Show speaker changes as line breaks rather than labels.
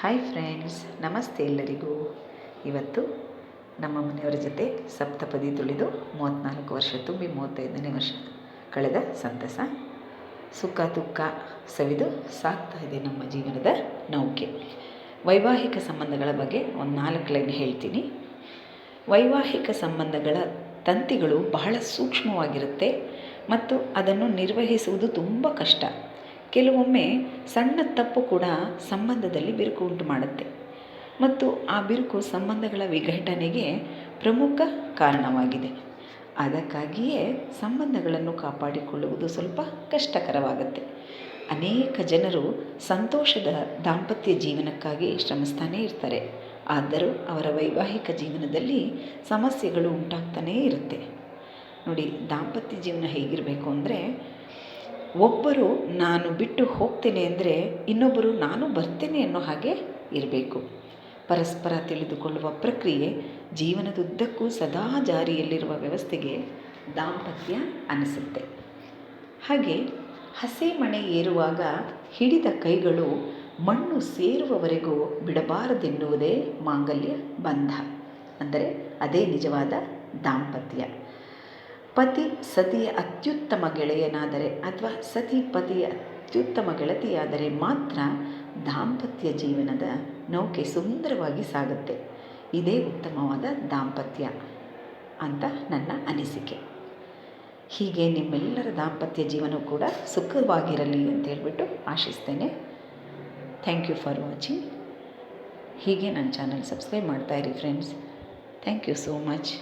Hi friends, ನಮಸ್ತೆ ಎಲ್ಲರಿಗೂ. ಇವತ್ತು ನಮ್ಮ ಮನೆಯವರ ಜೊತೆ ಸಪ್ತಪದಿ ತುಳಿದು 34 ವರ್ಷ ತುಂಬಿ 35ನೇ ವರ್ಷ ಕಳೆದ ಸಂತಸ. ಸುಖ ದುಃಖ ಸವಿದು ಸಾಗ್ತಾ ಇದೆ ನಮ್ಮ ಜೀವನದ ನೌಕೆ. ವೈವಾಹಿಕ ಸಂಬಂಧಗಳ ಬಗ್ಗೆ ಒಂದು 4 ಲೈನ್ ಹೇಳ್ತೀನಿ. ವೈವಾಹಿಕ ಸಂಬಂಧಗಳ ತಂತಿಗಳು ಬಹಳ ಸೂಕ್ಷ್ಮವಾಗಿರುತ್ತೆ ಮತ್ತು ಅದನ್ನು ನಿರ್ವಹಿಸುವುದು ತುಂಬ ಕಷ್ಟ. ಕೆಲವೊಮ್ಮೆ ಸಣ್ಣ ತಪ್ಪು ಕೂಡ ಸಂಬಂಧದಲ್ಲಿ ಬಿರುಕು ಉಂಟು ಮಾಡುತ್ತೆ ಮತ್ತು ಆ ಬಿರುಕು ಸಂಬಂಧಗಳ ವಿಘಟನೆಗೆ ಪ್ರಮುಖ ಕಾರಣವಾಗಿದೆ. ಅದಕ್ಕಾಗಿಯೇ ಸಂಬಂಧಗಳನ್ನು ಕಾಪಾಡಿಕೊಳ್ಳುವುದು ಸ್ವಲ್ಪ ಕಷ್ಟಕರವಾಗುತ್ತೆ. ಅನೇಕ ಜನರು ಸಂತೋಷದ ದಾಂಪತ್ಯ ಜೀವನಕ್ಕಾಗಿ ಶ್ರಮಿಸ್ತಾನೇ ಇರ್ತಾರೆ. ಆದರೂ ಅವರ ವೈವಾಹಿಕ ಜೀವನದಲ್ಲಿ ಸಮಸ್ಯೆಗಳು ಉಂಟಾಗ್ತಾನೇ ಇರುತ್ತೆ. ನೋಡಿ, ದಾಂಪತ್ಯ ಜೀವನ ಹೇಗಿರಬೇಕು ಅಂದರೆ, ಒಬ್ಬರು ನಾನು ಬಿಟ್ಟು ಹೋಗ್ತೇನೆ ಅಂದರೆ ಇನ್ನೊಬ್ಬರು ನಾನು ಬರ್ತೇನೆ ಅನ್ನೋ ಹಾಗೆ ಇರಬೇಕು. ಪರಸ್ಪರ ತಿಳಿದುಕೊಳ್ಳುವ ಪ್ರಕ್ರಿಯೆ ಜೀವನದುದ್ದಕ್ಕೂ ಸದಾ ಜಾರಿಯಲ್ಲಿರುವ ವ್ಯವಸ್ಥೆಗೆ ದಾಂಪತ್ಯ ಅನಿಸುತ್ತೆ. ಹಾಗೆ ಹಸೆ ಮಣೆ ಏರುವಾಗ ಹಿಡಿದ ಕೈಗಳು ಮಣ್ಣು ಸೇರುವವರೆಗೂ ಬಿಡಬಾರದೆನ್ನುವುದೇ ಮಾಂಗಲ್ಯ ಬಂಧ. ಅಂದರೆ ಅದೇ ನಿಜವಾದ ದಾಂಪತ್ಯ. ಪತಿ ಸತಿಯ ಅತ್ಯುತ್ತಮ ಗೆಳೆಯನಾದರೆ ಅಥವಾ ಸತಿ ಪತಿಯ ಅತ್ಯುತ್ತಮ ಗೆಳತಿಯಾದರೆ ಮಾತ್ರ ದಾಂಪತ್ಯ ಜೀವನದ ನೌಕೆ ಸುಂದರವಾಗಿ ಸಾಗುತ್ತೆ. ಇದೇ ಉತ್ತಮವಾದ ದಾಂಪತ್ಯ ಅಂತ ನನ್ನ ಅನಿಸಿಕೆ. ಹೀಗೆ ನಿಮ್ಮೆಲ್ಲರ ದಾಂಪತ್ಯ ಜೀವನ ಕೂಡ ಸುಖವಾಗಿರಲಿ ಅಂತ ಹೇಳ್ಬಿಟ್ಟು ಆಶಿಸ್ತೇನೆ. Thank you for watching. ಹೀಗೆ ನನ್ನ ಚಾನಲ್ ಸಬ್ಸ್ಕ್ರೈಬ್ ಮಾಡ್ತಾಯಿರಿ friends. Thank you so much.